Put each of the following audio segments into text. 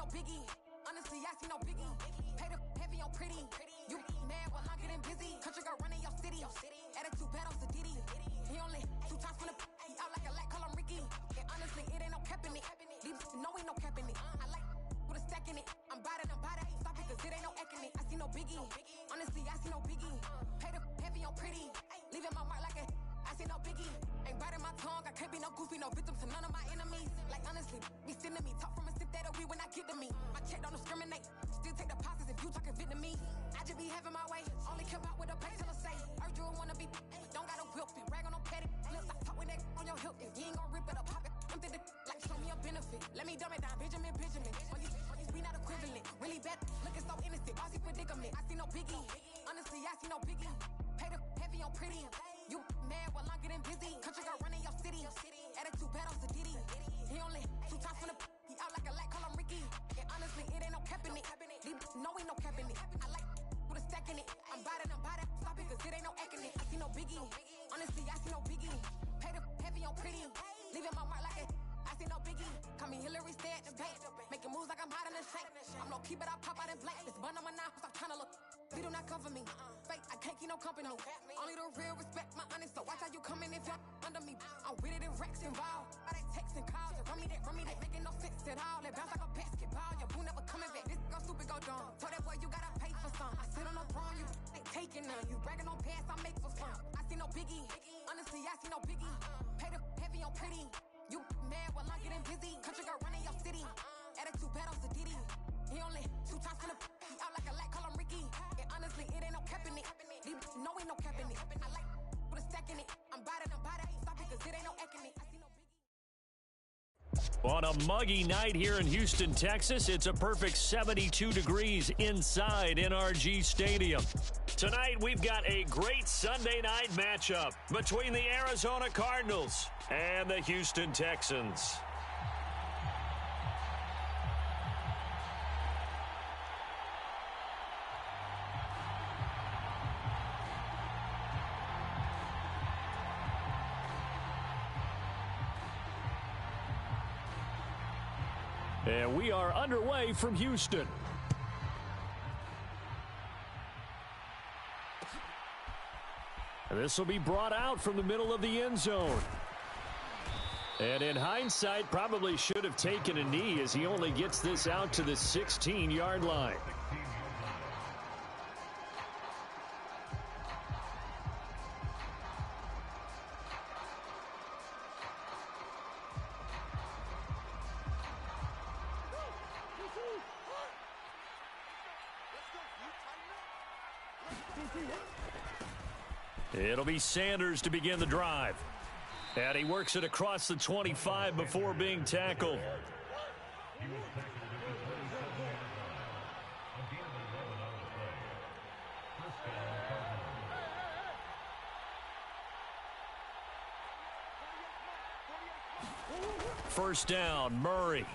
no biggie. Honestly, I see no biggie. Pay the heavy on pretty. You mad while I'm getting busy. Country girl running your city. Attitude bad on the Diddy. He only 2 times from the he out like a light, call him Ricky. And honestly, it ain't no cap in it. These no ain't no cap in it. I like with a stack in it. I'm bad. Stop it, cause it ain't no acting it. I see no biggie. Honestly, I see no biggie. Pay the heavy on pretty. Leaving my mark like a I see no biggie. Ain't biting my tongue. I can't be no goofy, no victim to none of my enemies. Like honestly, be sending me talk from a sip that we when I get to me. My check don't discriminate. Still take deposits if you talking Vietnamese. I just be having my way. Only come out with a pay till I say. Urge you wanna be. Don't gotta whip it. Rag on no petty. Flips. I talk with that on your hip. If you ain't gon' rip it up, pop it. Empty the like show me a benefit. Let me dumb it down, Benjamin. On you, we not equivalent. Really bad. Looking so innocent. Bossy predicament. I see no biggie. Honestly, I see no biggie. Pay the heavy on pretty. You mad while I'm getting busy. Country girl running your city. Attitude bad on the Diddy. He only 2 times from the he out like a light, call him Ricky. And honestly, it ain't no cap in it. No ain't no cap in it. I like with a stack in it. I'm bad. Stop it, cause it ain't no acting it. I see no biggie. Honestly, I see no biggie. Pay the heavy on pretty. Leaving my mark like it. I see no biggie. Call me Hillary, stay at the bank. Making moves like I'm hot in the shank. I'm low key, but I pop out in blank. This bun on my knife, I'm trying to look. You do not come for me. Fake, I can't keep no company. Only the real respect my honest. So watch how you coming if you're under me. I'm with it in Rex involved. All that text and calls. Run me that. Making no sense at all. They bounce like a basketball. Your boo never coming back. This go stupid, go dumb. Told that boy you gotta pay for some. I sit on no throne, you ain't taking none. You bragging on past, I make for fun. I see no biggie. Honestly, I see no biggie. Pay the heavy on pretty. You mad while I'm getting busy. Country girl running your city. Attitude bad on the Diddy. He only 2 times from the he out like a light, call him Ricky. And honestly, it ain't no cap in it. No ain't no cap in it. I like with a stack in it. I'm bad. Stop it, cause it ain't no acting it. I see no biggie. On a muggy night here in Houston, Texas, it's a perfect 72 degrees inside NRG Stadium. Tonight, we've got a great Sunday night matchup between the Arizona Cardinals and the Houston Texans. And we are underway from Houston. And this will be brought out from the middle of the end zone. And in hindsight, probably should have taken a knee as he only gets this out to the 16-yard line. It'll be Sanders to begin the drive. And he works it across the 25 before being tackled. First down, Murray.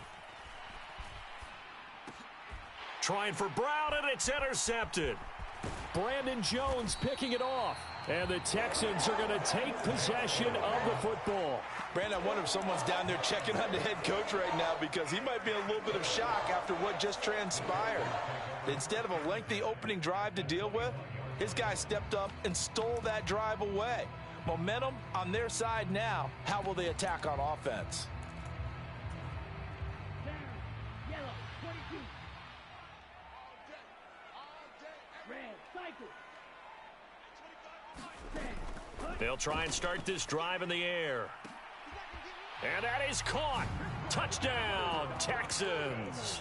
Trying for Brown, and it's intercepted. Brandon Jones picking it off. And the Texans are going to take possession of the football. Brandon, I wonder if someone's down there checking on the head coach right now because he might be in a little bit of shock after what just transpired. Instead of a lengthy opening drive to deal with, his guy stepped up and stole that drive away. Momentum on their side now. How will they attack on offense? Yellow, 22. Red, cycle. They'll try and start this drive in the air. And that is caught. Touchdown, Texans.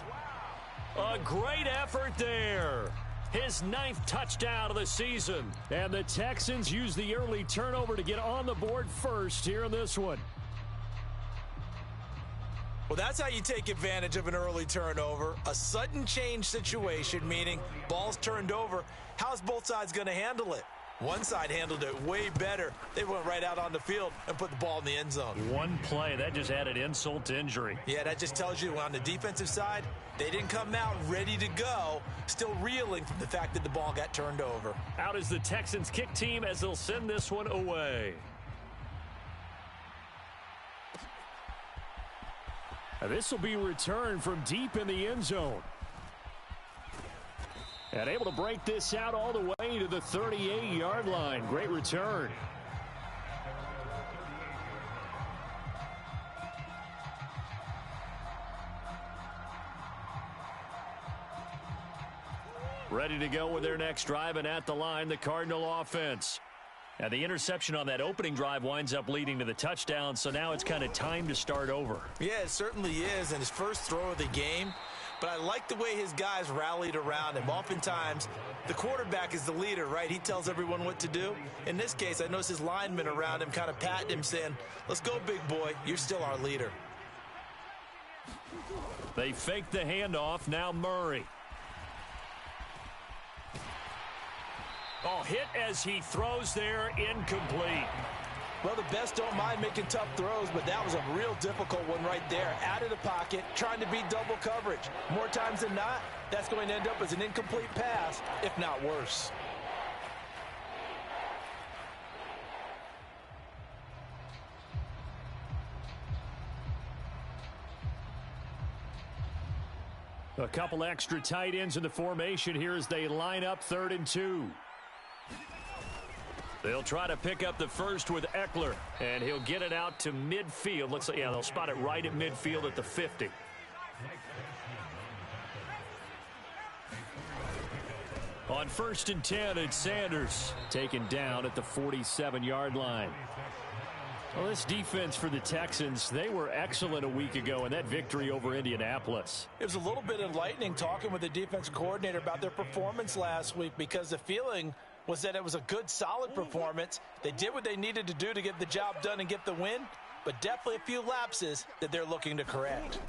A great effort there. His 9th touchdown of the season. And the Texans use the early turnover to get on the board first here in this one. Well, that's how you take advantage of an early turnover. A sudden change situation, meaning ball's turned over. How's both sides going to handle it? One side handled it way better. They went right out on the field and put the ball in the end zone. One play, that just added insult to injury. Yeah, that just tells you on the defensive side, they didn't come out ready to go, still reeling from the fact that the ball got turned over. Out is the Texans kick team as they'll send this one away. This will be returned from deep in the end zone. And able to break this out all the way to the 38-yard line. Great return. Ready to go with their next drive, and at the line, the Cardinal offense. And the interception on that opening drive winds up leading to the touchdown, so now it's kind of time to start over. Yeah, it certainly is, and his first throw of the game. But I like the way his guys rallied around him. Oftentimes, the quarterback is the leader, right? He tells everyone what to do. In this case, I noticed his linemen around him kind of patting him, saying, let's go, big boy. You're still our leader. They fake the handoff. Now Murray. Oh, hit as he throws there, incomplete. Well, the best don't mind making tough throws, but that was a real difficult one right there. Out of the pocket, trying to beat double coverage. More times than not, that's going to end up as an incomplete pass, if not worse. A couple extra tight ends in the formation here as they line up 3rd and 2. They'll try to pick up the first with Eckler, and he'll get it out to midfield. Looks like, yeah, they'll spot it right at midfield at the 50. On 1st and 10, it's Sanders taken down at the 47-yard line. Well, this defense for the Texans, they were excellent a week ago in that victory over Indianapolis. It was a little bit enlightening talking with the defense coordinator about their performance last week, because the feeling was that it was a good, solid performance. They did what they needed to do to get the job done and get the win, but definitely a few lapses that they're looking to correct.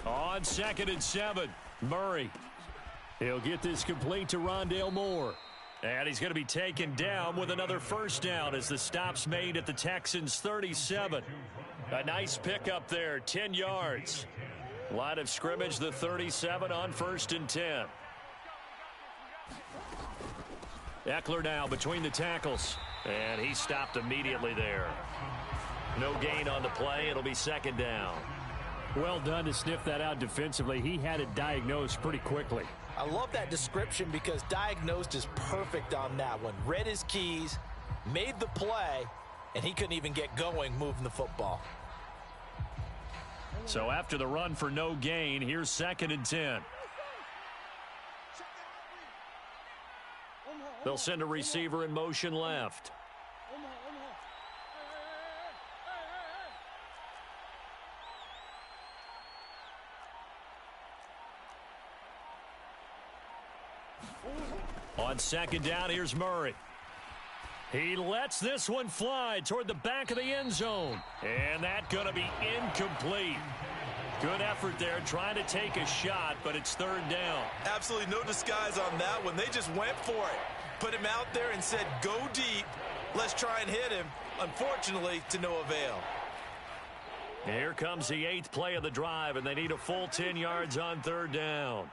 On 2nd and 7, Murray. He'll get this complete to Rondale Moore. And he's going to be taken down with another first down as the stop's made at the Texans' 37. A nice pickup there, 10 yards. Line of scrimmage, the 37 on 1st and 10. Eckler now between the tackles, and he stopped immediately there. No gain on the play. It'll be 2nd down. Well done to sniff that out defensively. He had it diagnosed pretty quickly. I love that description because diagnosed is perfect on that one. Read his keys, made the play, and he couldn't even get going moving the football. So after the run for no gain, here's 2nd and 10. They'll send a receiver in motion left. On 2nd down, here's Murray. He lets this one fly toward the back of the end zone. And that's going to be incomplete. Good effort there, trying to take a shot, but it's 3rd down. Absolutely no disguise on that one. They just went for it. Put him out there and said, go deep. Let's try and hit him. Unfortunately, to no avail. Here comes the 8th play of the drive, and they need a full 10 yards on 3rd down.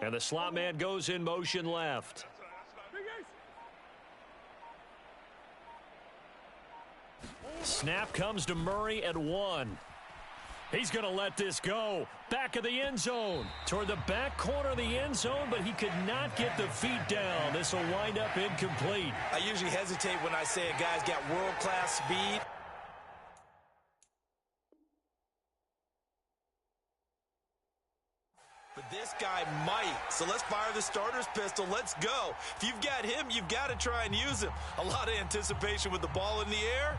And the slot man goes in motion left. Snap comes to Murray at 1. He's going to let this go. Back of the end zone. Toward the back corner of the end zone, but he could not get the feet down. This will wind up incomplete. I usually hesitate when I say a guy's got world-class speed. But this guy might. So let's fire the starter's pistol. Let's go. If you've got him, you've got to try and use him. A lot of anticipation with the ball in the air,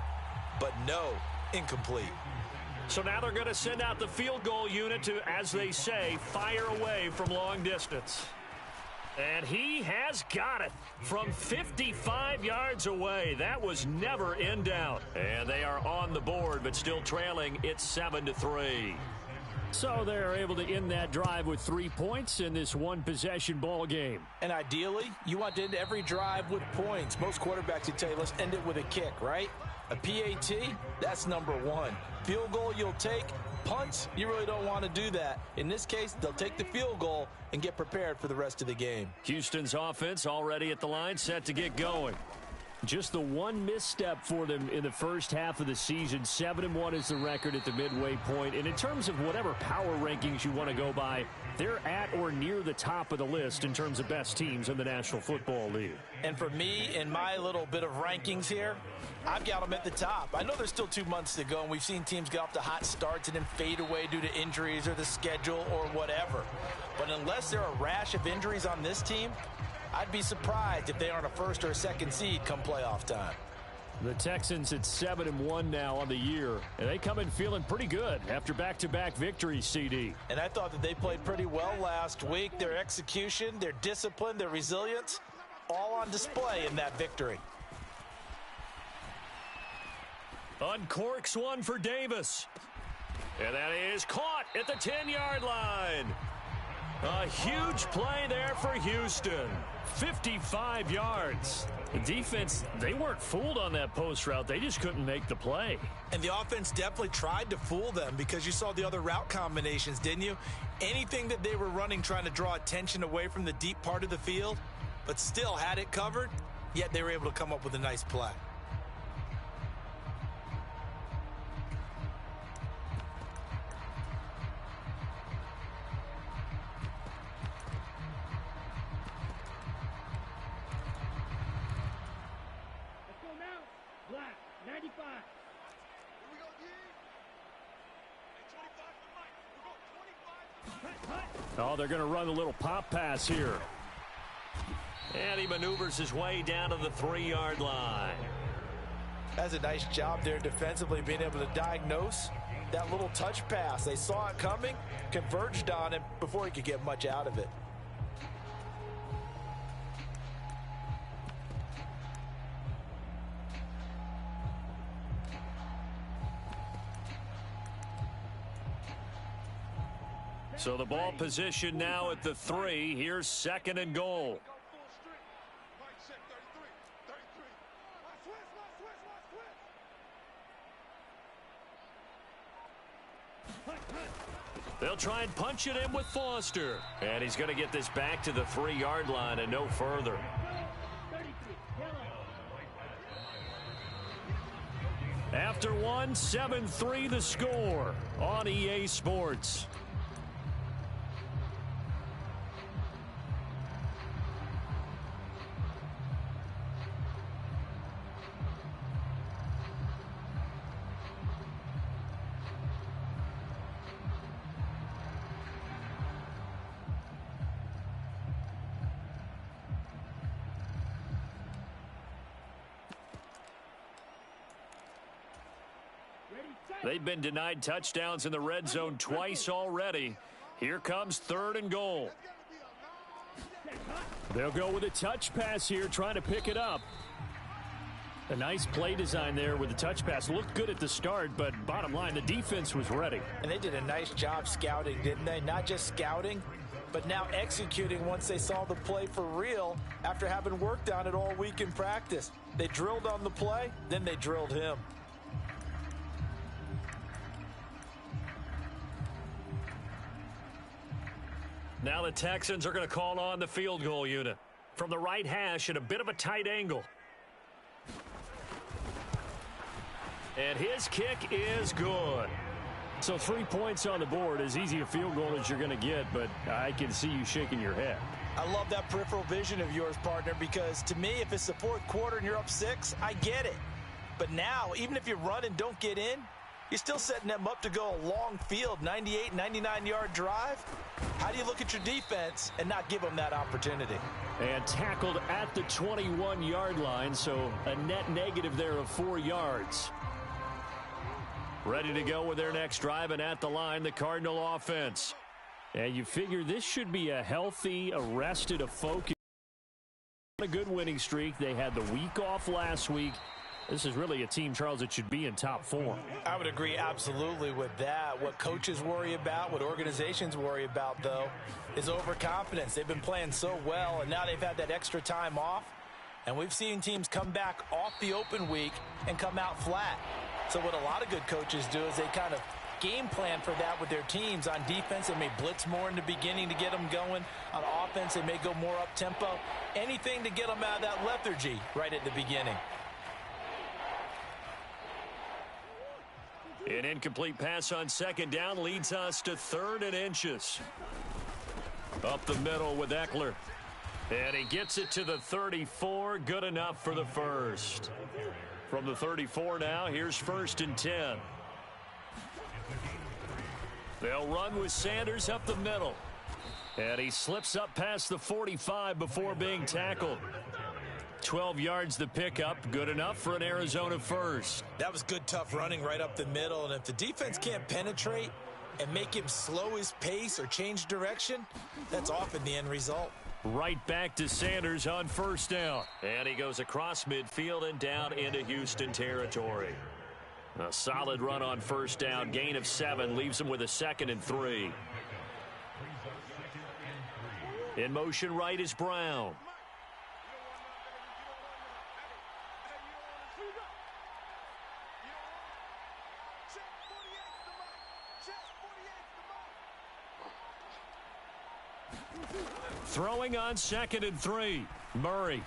but no, incomplete. So now they're going to send out the field goal unit to, as they say, fire away from long distance. And he has got it from 55 yards away. That was never in doubt. And they are on the board, but still trailing. It's 7-3. So they're able to end that drive with 3 points in this one-possession ball game. And ideally, you want to end every drive with points. Most quarterbacks would tell you, let's end it with a kick, right? A PAT, that's number one. Field goal you'll take. Punts, you really don't want to do that. In this case, they'll take the field goal and get prepared for the rest of the game. Houston's offense already at the line, set to get going. Just the one misstep for them in the first half of the season. 7-1 is the record at the midway point. And in terms of whatever power rankings you want to go by, they're at or near the top of the list in terms of best teams in the National Football League. And for me, in my little bit of rankings here, I've got them at the top. I know there's still 2 months to go, and we've seen teams get off to hot starts and then fade away due to injuries or the schedule or whatever. But unless there are a rash of injuries on this team, I'd be surprised if they aren't a first or a second seed come playoff time. The Texans at 7-1 now on the year, and they come in feeling pretty good after back-to-back victories, CD. And I thought that they played pretty well last week. Their execution, their discipline, their resilience, all on display in that victory. Uncorks one for Davis. And that is caught at the 10-yard line. A huge play there for Houston. 55 yards. The defense, they weren't fooled on that post route. They just couldn't make the play. And the offense definitely tried to fool them because you saw the other route combinations, didn't you? Anything that they were running trying to draw attention away from the deep part of the field, but still had it covered, yet they were able to come up with a nice play. Black, 95. Oh, they're going to run a little pop pass here. And he maneuvers his way down to the 3-yard line. That's a nice job there defensively, being able to diagnose that little touch pass. They saw it coming, converged on him before he could get much out of it. So the ball position now at the 3. Here's 2nd and goal. They'll try and punch it in with Foster. And he's going to get this back to the 3-yard line and no further. After one, 7-3 the score on EA Sports. They've been denied touchdowns in the red zone twice already. Here comes 3rd and goal. They'll go with a touch pass here, trying to pick it up. A nice play design there with the touch pass. Looked good at the start, but bottom line, the defense was ready. And they did a nice job scouting, didn't they? Not just scouting, but now executing once they saw the play for real after having worked on it all week in practice. They drilled on the play, then they drilled him. Now the Texans are going to call on the field goal unit from the right hash at a bit of a tight angle. And his kick is good. So 3 points on the board, as easy a field goal as you're going to get, but I can see you shaking your head. I love that peripheral vision of yours, partner, because to me, if it's the 4th quarter and you're up 6, I get it. But now, even if you run and don't get in, you're still setting them up to go a long field, 98, 99-yard drive. How do you look at your defense and not give them that opportunity? And tackled at the 21-yard line, so a net negative there of 4 yards. Ready to go with their next drive, and at the line, the Cardinal offense. And you figure this should be a healthy, arrested, a focus. A good winning streak. They had the week off last week. This is really a team, Charles, that should be in top form. I would agree absolutely with that. What coaches worry about, what organizations worry about, though, is overconfidence. They've been playing so well, and now they've had that extra time off. And we've seen teams come back off the open week and come out flat. So what a lot of good coaches do is they kind of game plan for that with their teams. On defense, they may blitz more in the beginning to get them going. On offense, they may go more up-tempo. Anything to get them out of that lethargy right at the beginning. An incomplete pass on second down leads us to 3rd and inches. Up the middle with Eckler. And he gets it to the 34. Good enough for the first. From the 34 now, here's 1st and 10. They'll run with Sanders up the middle. And he slips up past the 45 before being tackled. 12 yards the pickup. Good enough for an Arizona first. That was good, tough running right up the middle. And if the defense can't penetrate and make him slow his pace or change direction, that's often the end result. Right back to Sanders on 1st down. And he goes across midfield and down into Houston territory. A solid run on 1st down. Gain of 7 leaves him with a 2nd and 3. In motion right is Brown. Throwing on 2nd and 3. Murray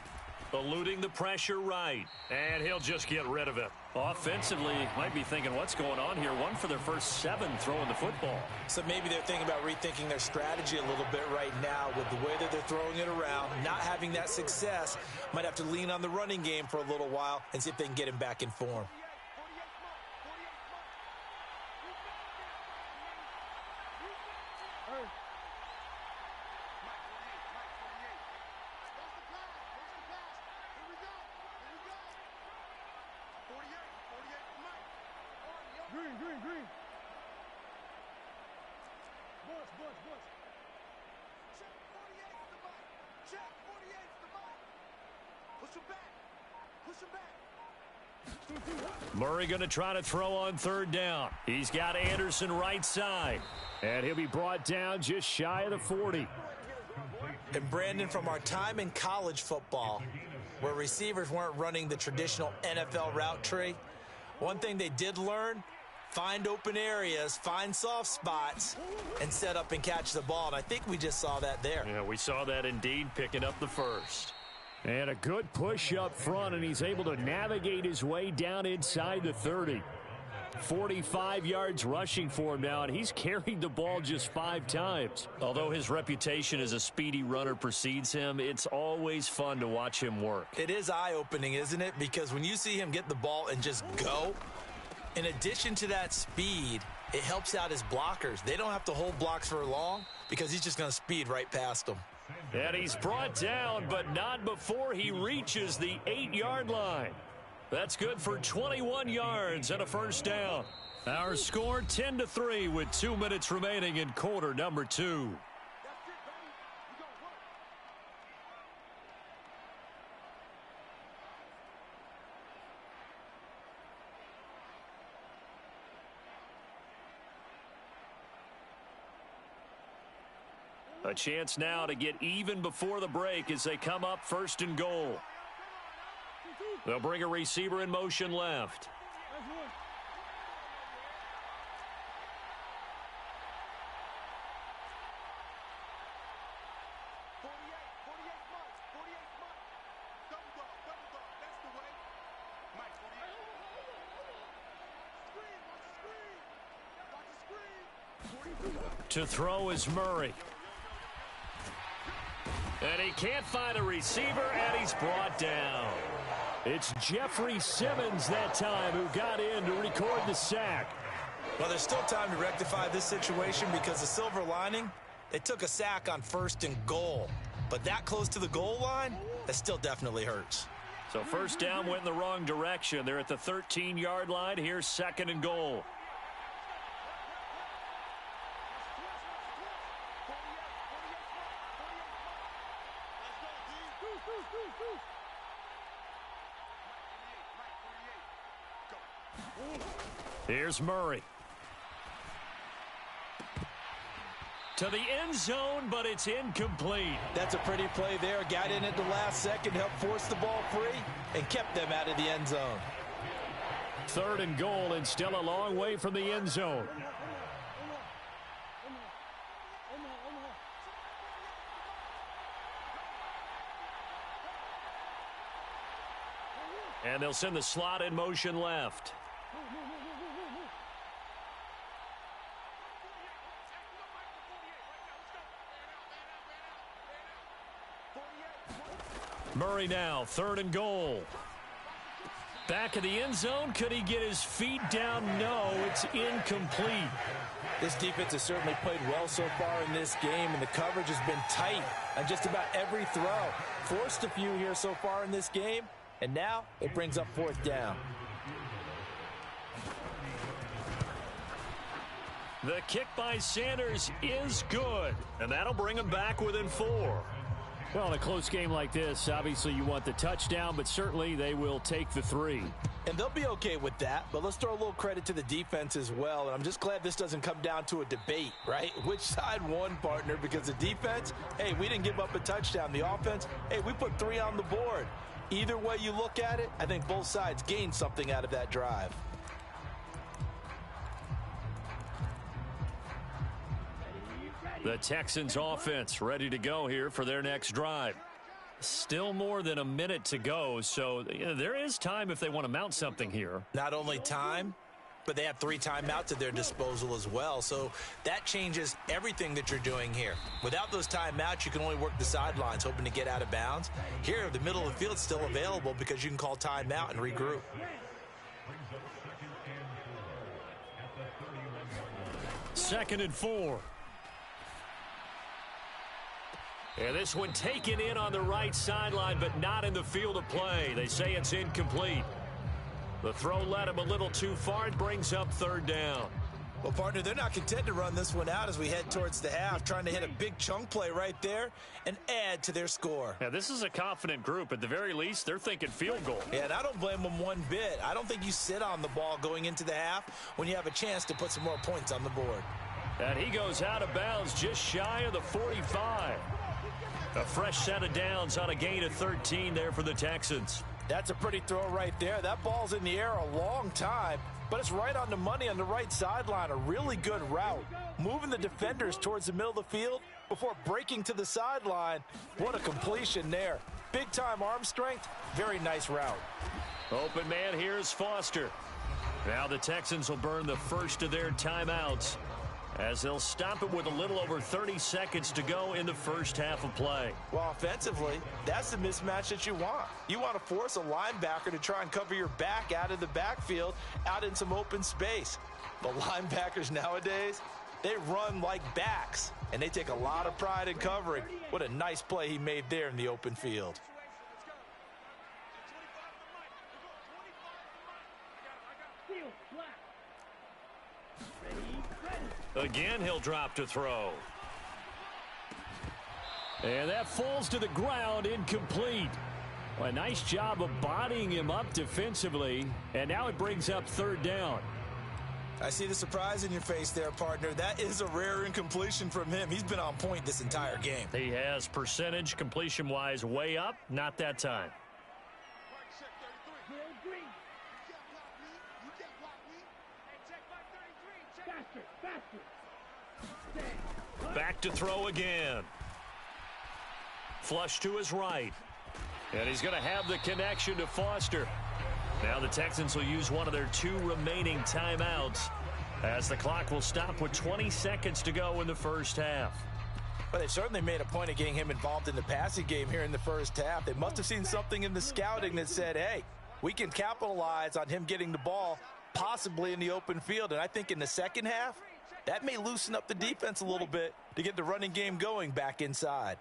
eluding the pressure right. And he'll just get rid of it. Offensively, might be thinking, what's going on here? 1 for their first 7 throwing the football. So maybe they're thinking about rethinking their strategy a little bit right now with the way that they're throwing it around. Not having that success. Might have to lean on the running game for a little while and see if they can get him back in form. Green. Bush. Check 48's the mark. Check 48's the mark. Push him back. Murray going to try to throw on 3rd down. He's got Anderson right side. And he'll be brought down just shy of the 40. And Brandon, from our time in college football, where receivers weren't running the traditional NFL route tree, one thing they did learn: find open areas, find soft spots, and set up and catch the ball. And I think we just saw that there. Yeah, we saw that indeed, picking up the first. And a good push up front, and he's able to navigate his way down inside the 30. 45 yards rushing for him now, and he's carried the ball just 5 times. Although his reputation as a speedy runner precedes him, it's always fun to watch him work. It is eye-opening, isn't it? Because when you see him get the ball and just go, in addition to that speed, it helps out his blockers. They don't have to hold blocks for long because he's just going to speed right past them. And he's brought down, but not before he reaches the 8-yard line. That's good for 21 yards and a first down. Our score 10-3 with 2 minutes remaining in quarter number 2. A chance now to get even before the break as they come up 1st and goal. They'll bring a receiver in motion left. To throw is Murray. And he can't find a receiver, and he's brought down. It's Jeffrey Simmons that time who got in to record the sack. Well, there's still time to rectify this situation because the silver lining, they took a sack on 1st and goal. But that close to the goal line, that still definitely hurts. So 1st down went in the wrong direction. They're at the 13-yard line. Here's 2nd and goal. Here's Murray. To the end zone, but it's incomplete. That's a pretty play there. Got in at the last second, helped force the ball free, and kept them out of the end zone. 3rd and goal, and still a long way from the end zone. And they'll send the slot in motion left. Murray now, 3rd and goal. Back of the end zone. Could he get his feet down? No, it's incomplete. This defense has certainly played well so far in this game, and the coverage has been tight on just about every throw. Forced a few here so far in this game, and now it brings up 4th down. The kick by Sanders is good, and that'll bring him back within 4. Well, in a close game like this, obviously you want the touchdown, but certainly they will take the 3. And they'll be okay with that, but let's throw a little credit to the defense as well. And I'm just glad this doesn't come down to a debate, right? Which side won, partner? Because the defense, hey, we didn't give up a touchdown. The offense, hey, we put 3 on the board. Either way you look at it, I think both sides gained something out of that drive. The Texans offense ready to go here for their next drive. Still more than a minute to go, so there is time if they want to mount something here. Not only time, but they have 3 timeouts at their disposal as well, so that changes everything that you're doing here. Without those timeouts, you can only work the sidelines, hoping to get out of bounds. Here, the middle of the field is still available because you can call timeout and regroup. Second and 4. And this one taken in on the right sideline, but not in the field of play. They say it's incomplete. The throw led him a little too far. It brings up 3rd down. Well, partner, they're not content to run this one out as we head towards the half, trying to hit a big chunk play right there and add to their score. Now, this is a confident group. At the very least, they're thinking field goal. Yeah, and I don't blame them one bit. I don't think you sit on the ball going into the half when you have a chance to put some more points on the board. And he goes out of bounds just shy of the 45. A fresh set of downs on a gain of 13 there for the Texans. That's a pretty throw right there. That ball's in the air a long time, but it's right on the money on the right sideline. A really good route. Moving the defenders towards the middle of the field before breaking to the sideline. What a completion there. Big-time arm strength. Very nice route. Open man here is Foster. Now the Texans will burn the first of their timeouts as they'll stop it with a little over 30 seconds to go in the first half of play. Well, offensively, that's the mismatch that you want. You want to force a linebacker to try and cover your back out of the backfield, out in some open space. The linebackers nowadays, they run like backs, and they take a lot of pride in covering. What a nice play he made there in the open field. Again, he'll drop to throw. And that falls to the ground, incomplete. Well, a nice job of bodying him up defensively, and now it brings up 3rd down. I see the surprise in your face there, partner. That is a rare incompletion from him. He's been on point this entire game. He has percentage completion-wise way up, not that time. Back to throw again. Flush to his right. And he's going to have the connection to Foster. Now the Texans will use one of their 2 remaining timeouts as the clock will stop with 20 seconds to go in the first half. Well, they certainly made a point of getting him involved in the passing game here in the first half. They must have seen something in the scouting that said, hey, we can capitalize on him getting the ball possibly in the open field. And I think in the second half, that may loosen up the defense a little bit to get the running game going back inside.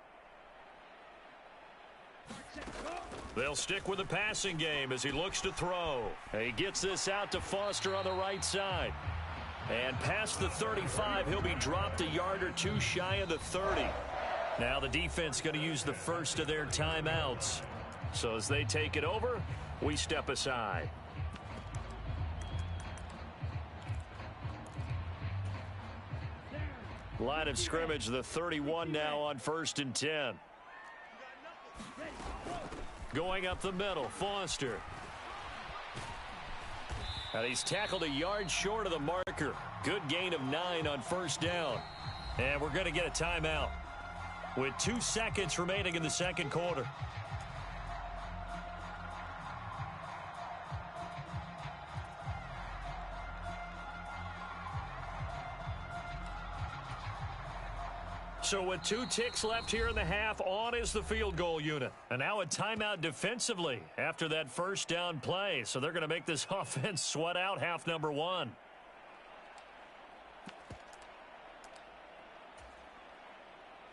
They'll stick with the passing game as he looks to throw. He gets this out to Foster on the right side. And past the 35, he'll be dropped a yard or 2 shy of the 30. Now the defense going to use the first of their timeouts. So as they take it over, we step aside. Line of scrimmage, the 31 now on 1st and 10. Going up the middle, Foster. And he's tackled a yard short of the marker. Good gain of 9 on 1st down. And we're going to get a timeout with 2 seconds remaining in the second quarter. So with 2 ticks left here in the half, on is the field goal unit. And now a timeout defensively after that first down play. So they're going to make this offense sweat out half number 1.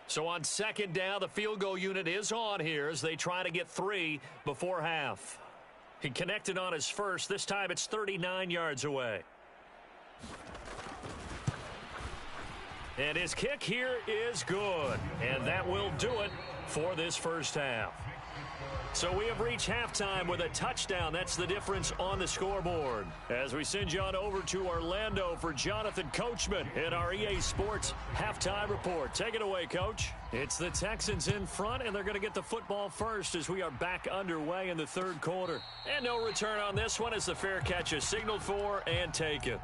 So on 2nd down, the field goal unit is on here as they try to get 3 before half. He connected on his first. This time it's 39 yards away. And his kick here is good. And that will do it for this first half. So we have reached halftime with a touchdown. That's the difference on the scoreboard. As we send you on over to Orlando for Jonathan Coachman in our EA Sports Halftime Report. Take it away, Coach. It's the Texans in front, and they're going to get the football first as we are back underway in the third quarter. And no return on this one as the fair catch is signaled for and taken.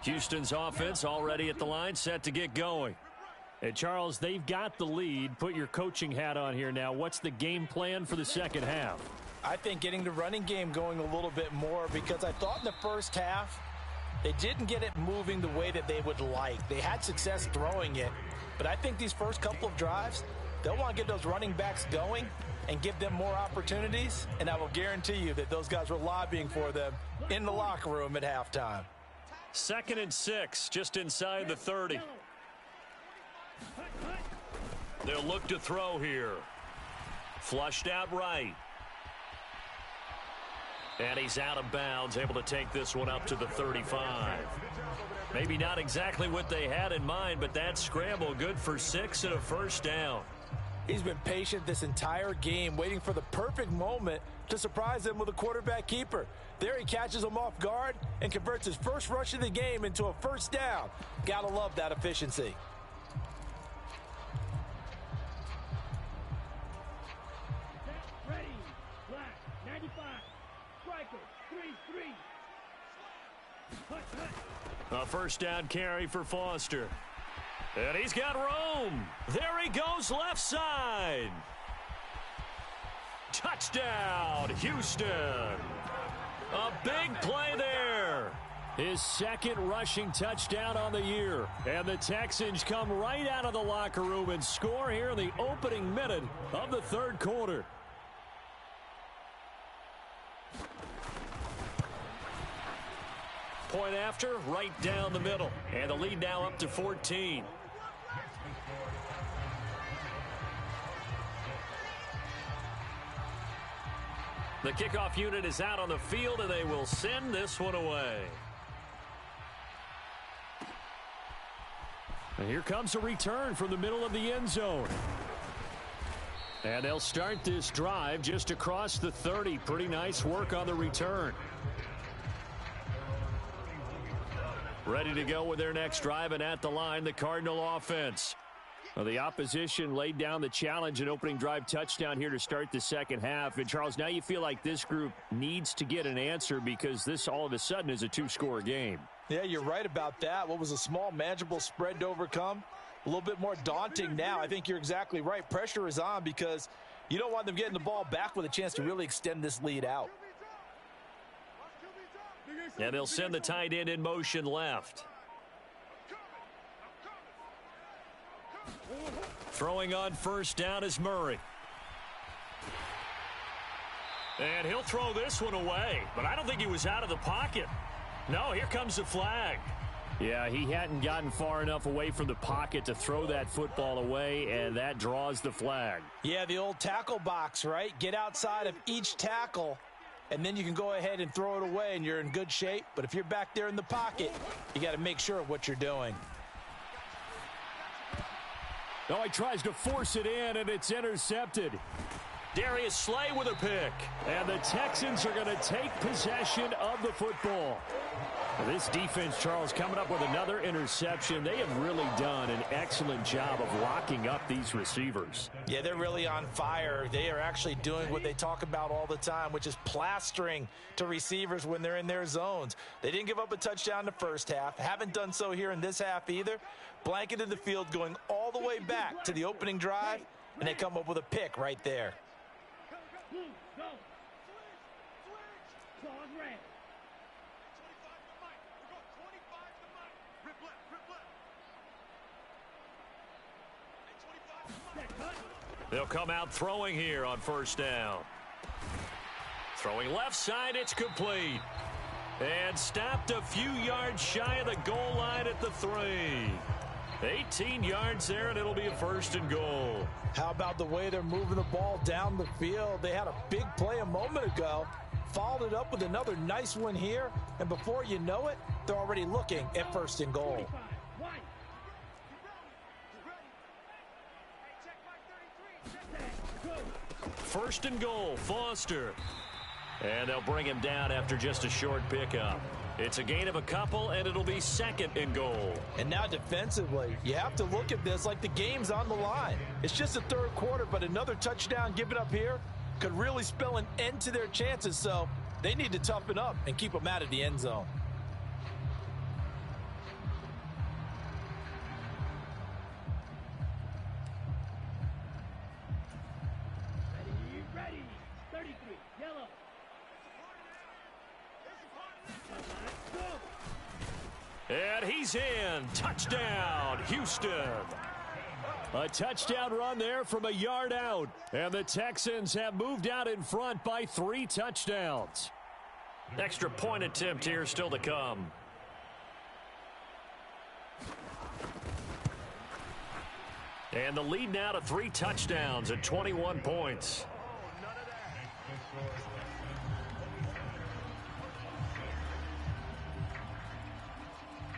Houston's offense already at the line, set to get going. And Charles, they've got the lead. Put your coaching hat on here now. What's the game plan for the second half? I think getting the running game going a little bit more, because I thought in the first half they didn't get it moving the way that they would like. They had success throwing it, but I think these first couple of drives, they'll want to get those running backs going and give them more opportunities, and I will guarantee you that those guys were lobbying for them in the locker room at halftime. 2nd and 6, just inside the 30. They'll look to throw here. Flushed out right. And he's out of bounds, able to take this one up to the 35. Maybe not exactly what they had in mind, but that scramble good for 6 and a first down. He's been patient this entire game, waiting for the perfect moment to surprise them with a quarterback keeper. There he catches him off guard and converts his first rush of the game into a first down. Gotta love that efficiency. Ready. Black. 95. Striker. 3-3. A first down carry for Foster. And he's got room. There he goes left side. Touchdown, Houston. A big play there. His 2nd rushing touchdown on the year. And the Texans come right out of the locker room and score here in the opening minute of the third quarter. Point after, right down the middle. And the lead now up to 14. The kickoff unit is out on the field, and they will send this one away. And here comes a return from the middle of the end zone. And they'll start this drive just across the 30. Pretty nice work on the return. Ready to go with their next drive, and at the line, the Cardinal offense. Well, the opposition laid down the challenge, an opening drive touchdown here to start the second half. And, Charles, now you feel like this group needs to get an answer because this all of a sudden is a 2-score game. Yeah, you're right about that. What was a small, manageable spread to overcome? A little bit more daunting now. I think you're exactly right. Pressure is on because you don't want them getting the ball back with a chance to really extend this lead out. And they'll send the tight end in motion left. Throwing on first down is Murray. And he'll throw this one away, but I don't think he was out of the pocket. No, here comes the flag. Yeah, he hadn't gotten far enough away from the pocket to throw that football away, and that draws the flag. Yeah, the old tackle box, right? Get outside of each tackle, and then you can go ahead and throw it away, and you're in good shape. But if you're back there in the pocket, you got to make sure of what you're doing. Oh, he tries to force it in, and it's intercepted. Darius Slay with a pick. And the Texans are going to take possession of the football. Now, this defense, Charles, coming up with another interception. They have really done an excellent job of locking up these receivers. Yeah, they're really on fire. They are actually doing what they talk about all the time, which is plastering to receivers when they're in their zones. They didn't give up a touchdown in the first half. Haven't done so here in this half either. Blanketed the field going all the way back to the opening drive, and they come up with a pick right there. Go. Claws red. They'll come out throwing here on first down. Throwing left side, it's complete. And stopped a few yards shy of the goal line at the 3. 18 yards there, and it'll be a first and goal. How about the way they're moving the ball down the field? They had a big play a moment ago, followed it up with another nice one here, and before you know it, they're already looking at first and goal. First and goal, Foster. And they'll bring him down after just a short pickup. It's a gain of a couple, and it'll be second and goal. And now defensively, you have to look at this like the game's on the line. It's just the third quarter, but another touchdown given up here could really spell an end to their chances, so they need to toughen up and keep them out of the end zone. Ready. 33, yellow. And he's in. Touchdown, Houston. A touchdown run there from a yard out. And the Texans have moved out in front by 3 touchdowns. Extra point attempt here still to come. And the lead now to 3 touchdowns at 21 points.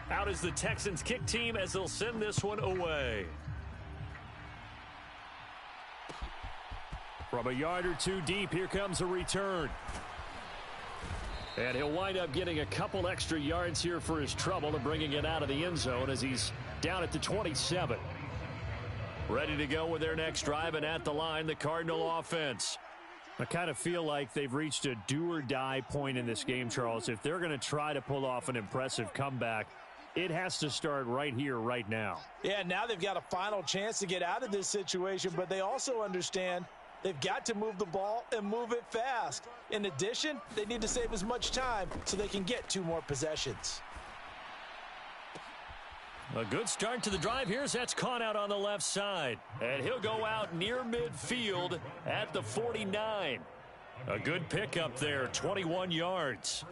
Out is the Texans kick team as they'll send this one away. From a yard or 2 deep, here comes a return. And he'll wind up getting a couple extra yards here for his trouble and bringing it out of the end zone as he's down at the 27. Ready to go with their next drive, and at the line, the Cardinal offense. I kind of feel like they've reached a do-or-die point in this game, Charles. If they're going to try to pull off an impressive comeback, it has to start right here, right now. Yeah, now they've got a final chance to get out of this situation, but they also understand they've got to move the ball and move it fast. In addition, they need to save as much time so they can get 2 more possessions. A good start to the drive. That's caught out on the left side. And he'll go out near midfield at the 49. A good pickup there, 21 yards.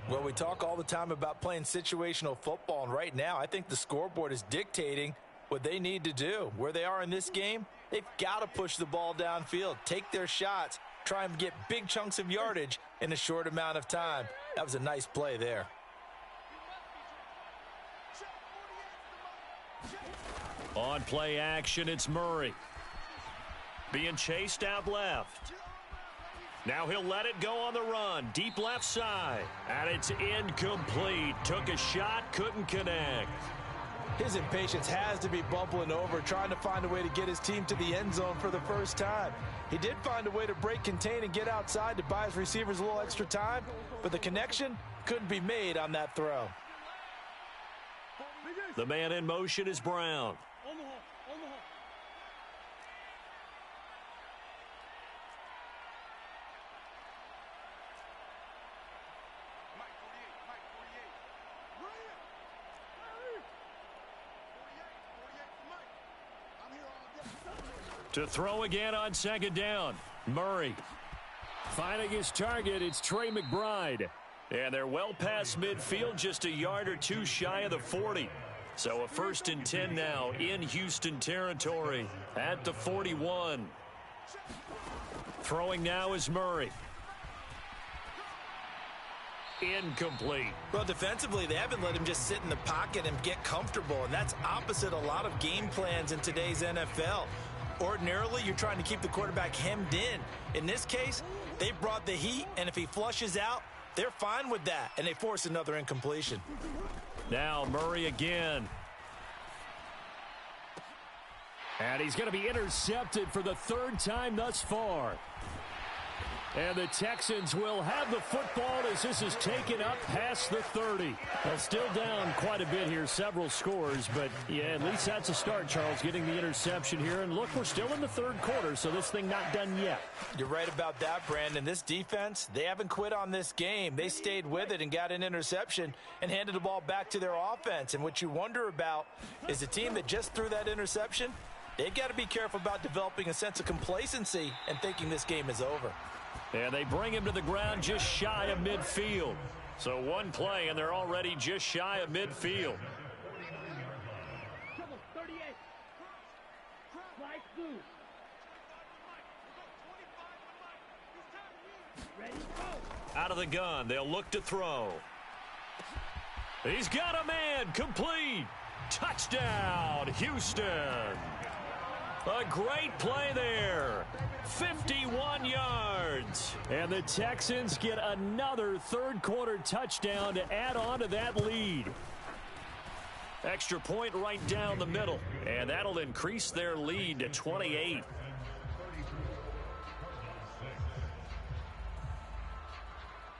Well, we talk all the time about playing situational football, and right now I think the scoreboard is dictating what they need to do. Where they are in this game, they've got to push the ball downfield, take their shots, try and get big chunks of yardage in a short amount of time. That was a nice play there. On play action, it's Murray. Being chased out left. Now he'll let it go on the run. Deep left side. And it's incomplete. Took a shot, couldn't connect. His impatience has to be bubbling over, trying to find a way to get his team to the end zone for the first time. He did find a way to break contain and get outside to buy his receivers a little extra time, but the connection couldn't be made on that throw. The man in motion is Brown. To throw again on second down. Murray. Finding his target, it's Trey McBride. And they're well past midfield, just a yard or 2 shy of the 40. So a 1st and 10 now in Houston territory at the 41. Throwing now is Murray. incomplete. Well, defensively, they haven't let him just sit in the pocket and get comfortable, and that's opposite a lot of game plans in today's NFL. Ordinarily, you're trying to keep the quarterback hemmed in. In this case, they brought the heat, and if he flushes out, they're fine with that, and they force another incompletion. Now Murray again. And he's going to be intercepted for the third time thus far. And the Texans will have the football as this is taken up past the 30. Well, still down quite a bit here, several scores. But, yeah, at least that's a start, Charles, getting the interception here. And, look, we're still in the third quarter, so this thing not done yet. You're right about that, Brandon. This defense, they haven't quit on this game. They stayed with it and got an interception and handed the ball back to their offense. And what you wonder about is the team that just threw that interception, they've got to be careful about developing a sense of complacency and thinking this game is over. And they bring him to the ground just shy of midfield. So one play, and they're already just shy of midfield. 38. Flight blue. Ready, go. Out of the gun, they'll look to throw. He's got a man, complete. Touchdown, Houston. A great play there. 51 yards. And the Texans get another third-quarter touchdown to add on to that lead. Extra point right down the middle. And that'll increase their lead to 28.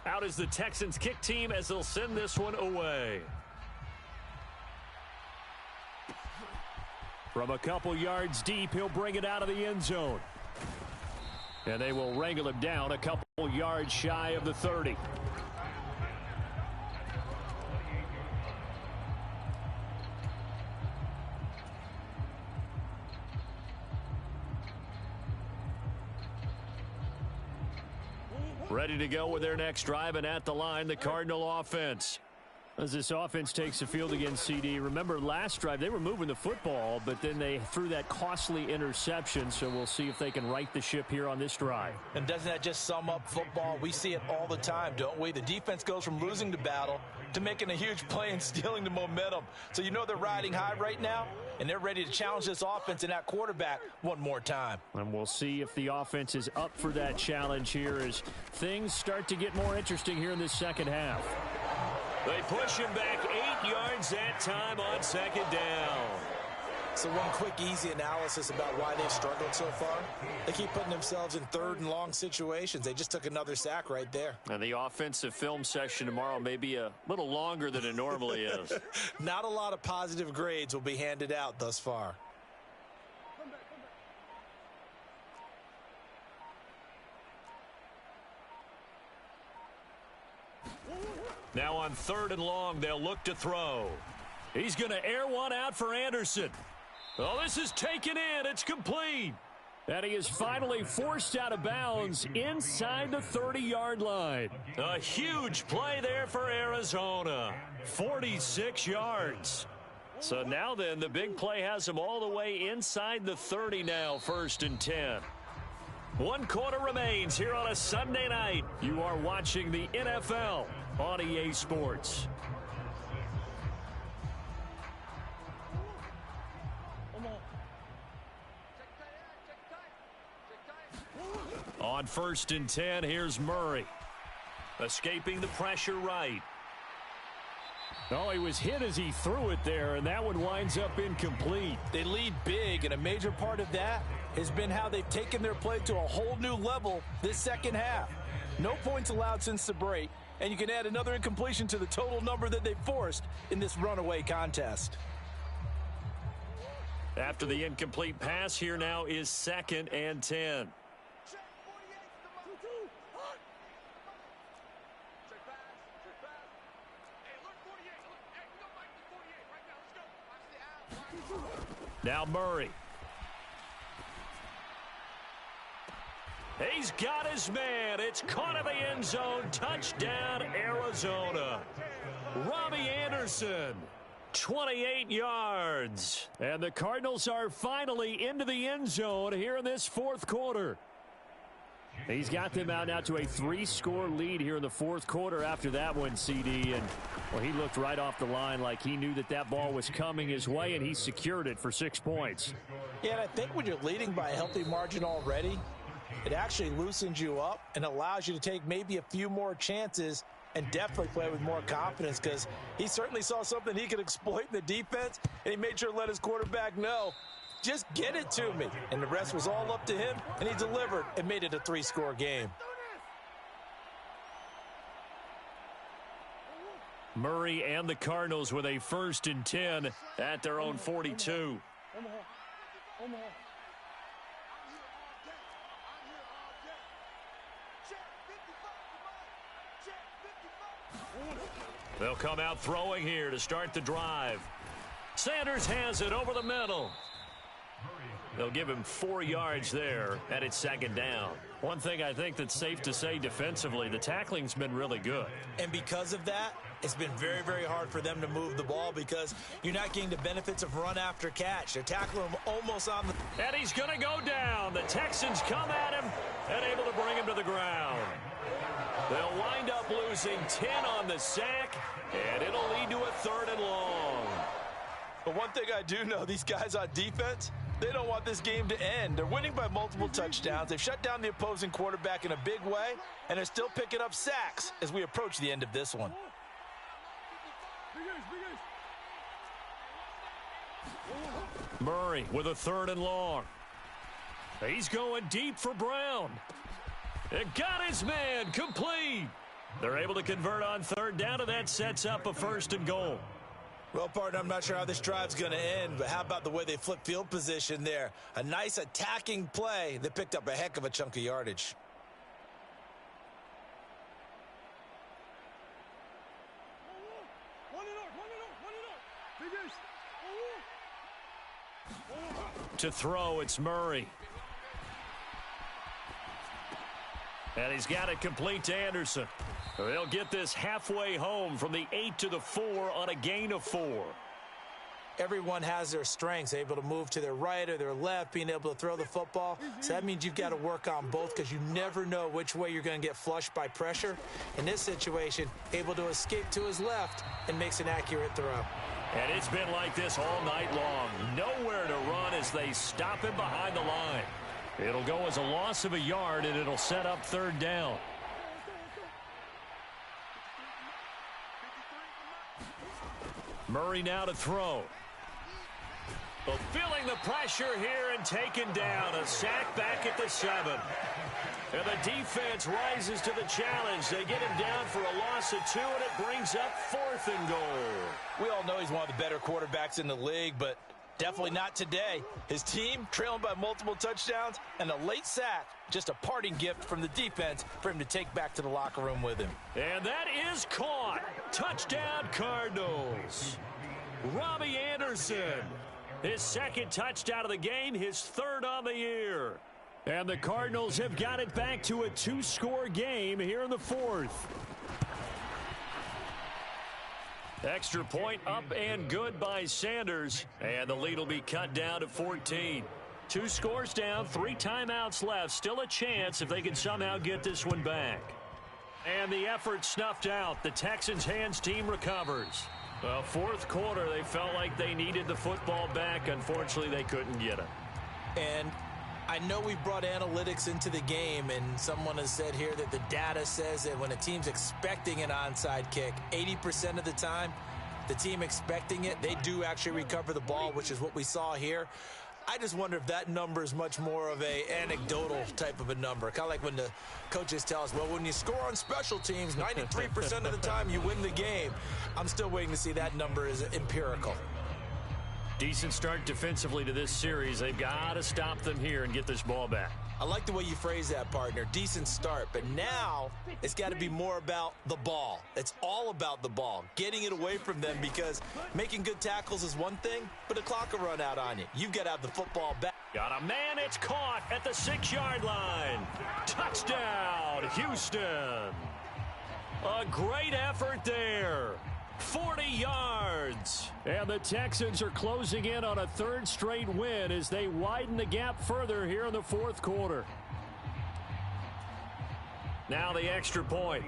Out is the Texans kick team as they'll send this one away. From a couple yards deep, he'll bring it out of the end zone. And they will wrangle him down a couple yards shy of the 30. Ready to go with their next drive, and at the line, the Cardinal offense. As this offense takes the field against CD, remember last drive they were moving the football, but then they threw that costly interception, so we'll see if they can right the ship here on this drive. And doesn't that just sum up football? We see it all the time, don't we? The defense goes from losing the battle to making a huge play and stealing the momentum. So you know they're riding high right now, and they're ready to challenge this offense and that quarterback one more time. And we'll see if the offense is up for that challenge here as things start to get more interesting here in this second half. They push him back 8 yards that time on second down. So one quick, easy analysis about why they've struggled so far. They keep putting themselves in third and long situations. They just took another sack right there. And the offensive film session tomorrow may be a little longer than it normally is. Not a lot of positive grades will be handed out thus far. Now on third and long, they'll look to throw. He's going to air one out for Anderson. Oh, this is taken in. It's complete. And he is finally forced out of bounds inside the 30-yard line. A huge play there for Arizona. 46 yards. So now then, the big play has him all the way inside the 30 now, 1st and 10. 1 quarter remains here on a Sunday night. You are watching the NFL on EA Sports. On 1st and 10, here's Murray. Escaping the pressure right. Oh, he was hit as he threw it there, and that one winds up incomplete. They lead big, and a major part of that has been how they've taken their play to a whole new level this second half. No points allowed since the break, and you can add another incompletion to the total number that they've forced in this runaway contest. After the incomplete pass, here now is 2nd and 10. Now Murray. He's got his man. It's caught in the end zone. Touchdown, Arizona. Robbie Anderson, 28 yards. And the Cardinals are finally into the end zone here in this 4th quarter. He's got them out now to a 3-score lead here in the fourth quarter after that one, CD. And, well, he looked right off the line like he knew that that ball was coming his way, and he secured it for 6 points. Yeah, and I think when you're leading by a healthy margin already, it actually loosens you up and allows you to take maybe a few more chances and definitely play with more confidence, because he certainly saw something he could exploit in the defense, and he made sure to let his quarterback know, just get it to me. And the rest was all up to him, and he delivered and made it a 3-score game. Murray and the Cardinals with a 1st and 10 at their own 42. They'll come out throwing here to start the drive. Sanders has it over the middle. They'll give him 4 yards there, and it's 2nd down. One thing I think that's safe to say defensively, the tackling's been really good. And because of that, it's been very, very hard for them to move the ball, because you're not getting the benefits of run after catch. They're tackling him almost on the... And he's going to go down. The Texans come at him and able to bring him to the ground. They'll wind up losing 10 on the sack, and it'll lead to a 3rd and long. But one thing I do know, these guys on defense, they don't want this game to end. They're winning by multiple touchdowns. They've shut down the opposing quarterback in a big way, and they're still picking up sacks as we approach the end of this one. Murray with a 3rd and long. He's going deep for Brown. It got his man complete. They're able to convert on 3rd down, and that sets up a 1st and goal. Well, partner, I'm not sure how this drive's going to end, but how about the way they flip field position there? A nice attacking play. They picked up a heck of a chunk of yardage. To throw, it's Murray. And he's got it complete to Anderson. They'll get this halfway home from the 8 to the 4 on a gain of 4. Everyone has their strengths, able to move to their right or their left, being able to throw the football. So that means you've got to work on both, because you never know which way you're going to get flushed by pressure. In this situation, able to escape to his left and makes an accurate throw. And it's been like this all night long. Nowhere to run as they stop him behind the line. It'll go as a loss of a yard, and it'll set up 3rd down. Murray now to throw. Well, feeling the pressure here and taken down. A sack back at the 7. And the defense rises to the challenge. They get him down for a loss of 2, and it brings up 4th and goal. We all know he's one of the better quarterbacks in the league, but definitely not today. His team trailing by multiple touchdowns, and a late sack, just a parting gift from the defense for him to take back to the locker room with him. And that is caught. Touchdown, Cardinals. Robbie Anderson, his 2nd touchdown of the game, his 3rd on the year. And the Cardinals have got it back to a 2-score game here in the 4th. Extra point up and good by Sanders. And the lead will be cut down to 14. 2 scores down, 3 timeouts left. Still a chance if they can somehow get this one back. And the effort snuffed out. The Texans' hands team recovers. Well, 4th quarter, they felt like they needed the football back. Unfortunately, they couldn't get it. And I know we brought analytics into the game, and someone has said here that the data says that when a team's expecting an onside kick, 80% of the time, the team expecting it, they do actually recover the ball, which is what we saw here. I just wonder if that number is much more of a anecdotal type of a number. Kind of like when the coaches tell us, well, when you score on special teams, 93% of the time you win the game. I'm still waiting to see that number is empirical. Decent start defensively to this series. They've got to stop them here and get this ball back. I like the way you phrase that, partner. Decent start. But now it's got to be more about the ball. It's all about the ball. Getting it away from them, because making good tackles is one thing, but the clock will run out on you. You've got to have the football back. Got a man. It's caught at the 6-yard line. Touchdown, Houston. A great effort there. 40 yards. And the Texans are closing in on a 3rd straight win as they widen the gap further here in the 4th quarter. Now the extra point.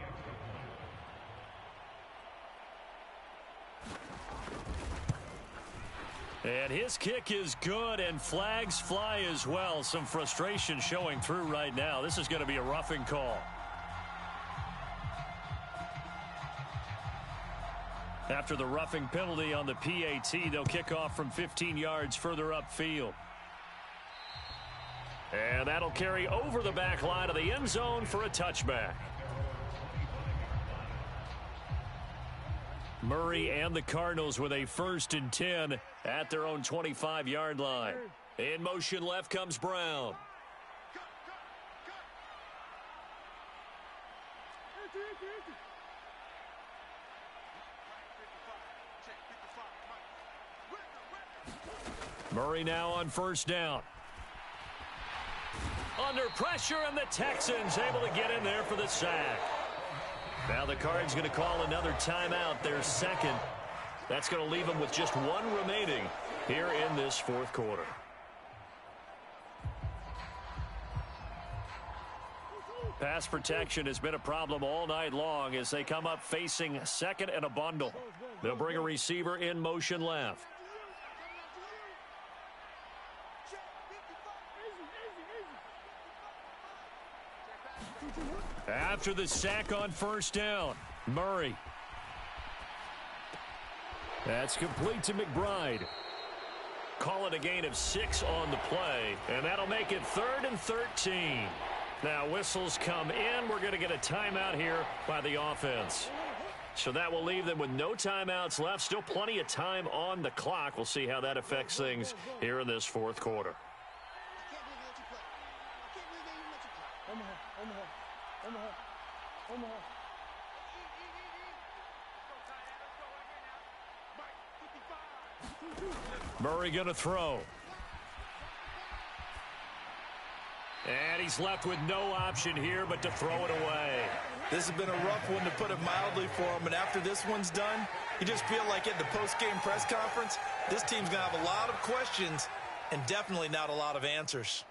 And his kick is good, and flags fly as well. Some frustration showing through right now. This is going to be a roughing call. After the roughing penalty on the PAT, they'll kick off from 15 yards further upfield. And that'll carry over the back line of the end zone for a touchback. Murray and the Cardinals with a 1st and 10 at their own 25-yard line. In motion left comes Brown. Murray now on 1st down. Under pressure, and the Texans able to get in there for the sack. Now the Cards going to call another timeout, their second. That's going to leave them with just one remaining here in this 4th quarter. Pass protection has been a problem all night long as they come up facing 2nd and a bundle. They'll bring a receiver in motion left. After the sack on 1st down, Murray. That's complete to McBride. Call it a gain of 6 on the play, and that'll make it 3rd and 13. Now whistles come in. We're going to get a timeout here by the offense. So that will leave them with no timeouts left. Still plenty of time on the clock. We'll see how that affects things here in this 4th quarter. Murray going to throw. And he's left with no option here but to throw it away. This has been a rough one, to put it mildly, for him. And after this one's done, you just feel like at the post-game press conference, this team's going to have a lot of questions and definitely not a lot of answers.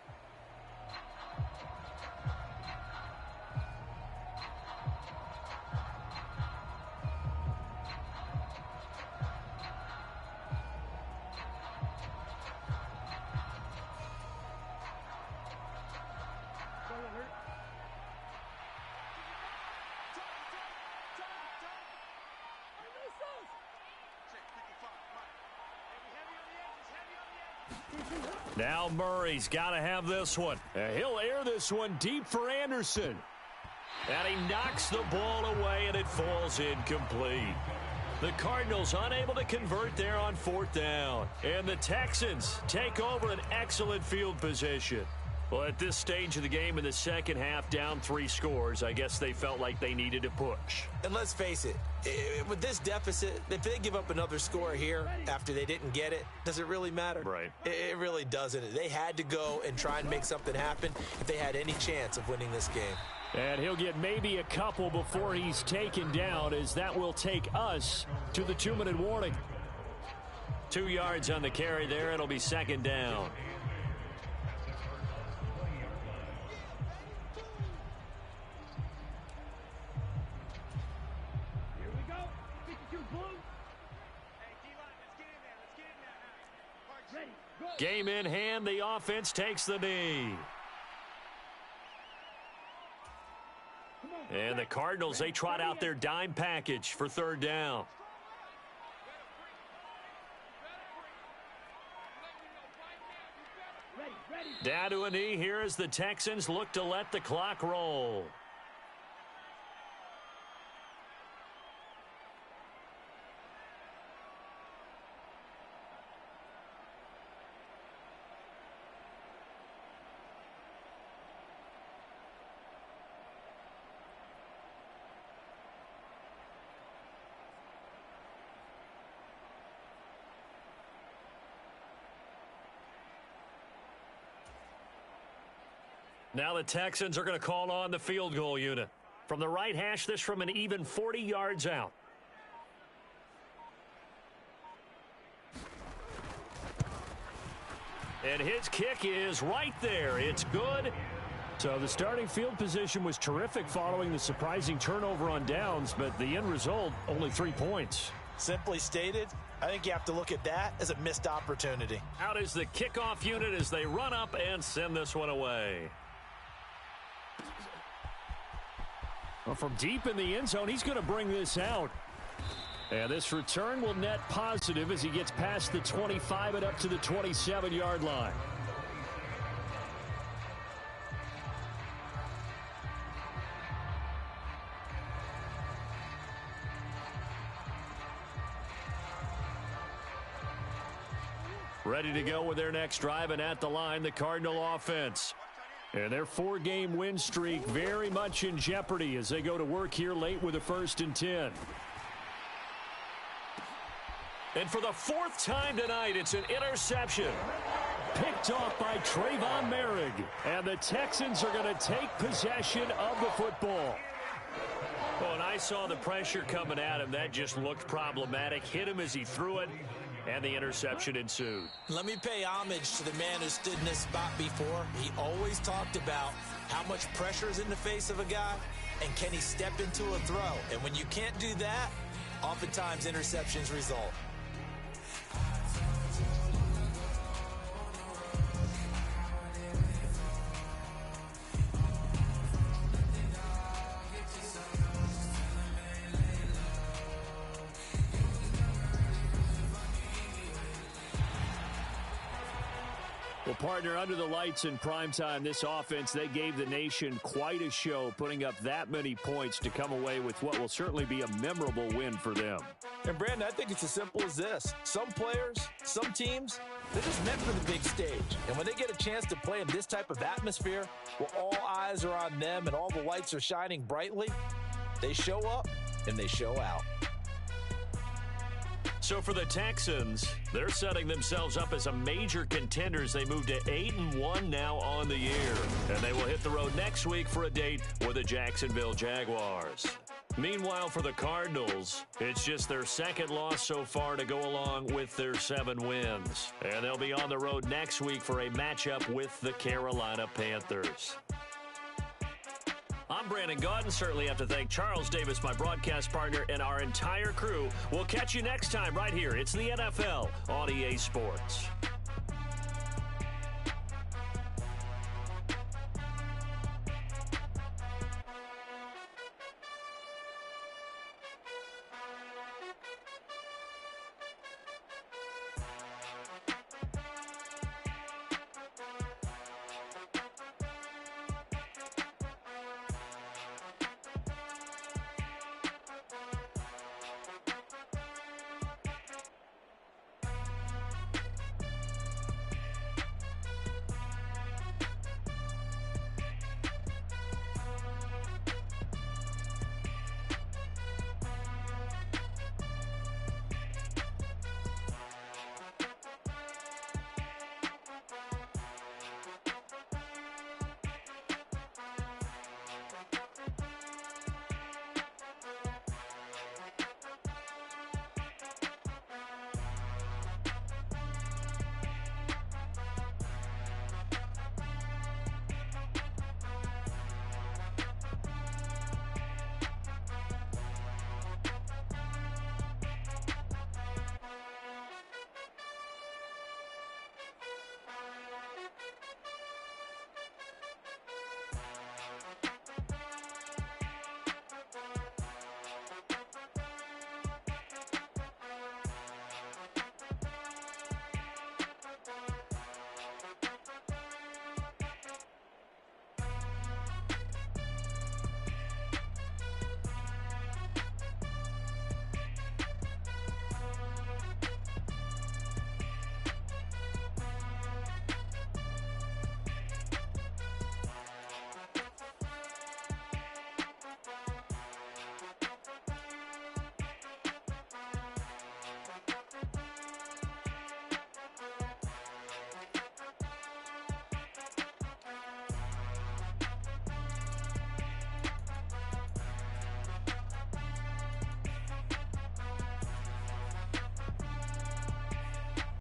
Now Murray's got to have this one. He'll air this one deep for Anderson. And he knocks the ball away, and it falls incomplete. The Cardinals unable to convert there on 4th down. And the Texans take over an excellent field position. Well, at this stage of the game in the second half, down 3 scores, I guess they felt like they needed to push. And let's face it, with this deficit, if they give up another score here after they didn't get it, does it really matter? Right. It really doesn't. They had to go and try and make something happen if they had any chance of winning this game. And he'll get maybe a couple before he's taken down, as that will take us to the 2-minute warning. 2 yards on the carry there. It'll be 2nd down. Game in hand, the offense takes the knee. And the Cardinals, they trot out their dime package for 3rd down. Down to a knee here as the Texans look to let the clock roll. Now the Texans are going to call on the field goal unit. From the right hash, this from an even 40 yards out. And his kick is right there. It's good. So the starting field position was terrific following the surprising turnover on downs, but the end result, only 3 points. Simply stated, I think you have to look at that as a missed opportunity. Out is the kickoff unit as they run up and send this one away. Well, from deep in the end zone, he's going to bring this out. And this return will net positive as he gets past the 25 and up to the 27-yard line. Ready to go with their next drive, and at the line, the Cardinal offense. And their 4-game win streak very much in jeopardy as they go to work here late with a 1st and 10. And for the 4th time tonight, it's an interception. Picked off by Trayvon Merrick. And the Texans are going to take possession of the football. Well, and I saw the pressure coming at him. That just looked problematic. Hit him as he threw it, and the interception ensued. Let me pay homage to the man who stood in this spot before. He always talked about how much pressure is in the face of a guy, and can he step into a throw. And when you can't do that, oftentimes interceptions result. Well, partner, under the lights in primetime, this offense, they gave the nation quite a show, putting up that many points to come away with what will certainly be a memorable win for them. And, Brandon, I think it's as simple as this. Some players, some teams, they're just meant for the big stage. And when they get a chance to play in this type of atmosphere, where all eyes are on them and all the lights are shining brightly, they show up and they show out. So for the Texans, they're setting themselves up as a major contender as they move to 8-1 now on the year. And they will hit the road next week for a date with the Jacksonville Jaguars. Meanwhile, for the Cardinals, it's just their 2nd loss so far to go along with their 7 wins. And they'll be on the road next week for a matchup with the Carolina Panthers. I'm Brandon Gaudin. Certainly have to thank Charles Davis, my broadcast partner, and our entire crew. We'll catch you next time right here. It's the NFL on EA Sports.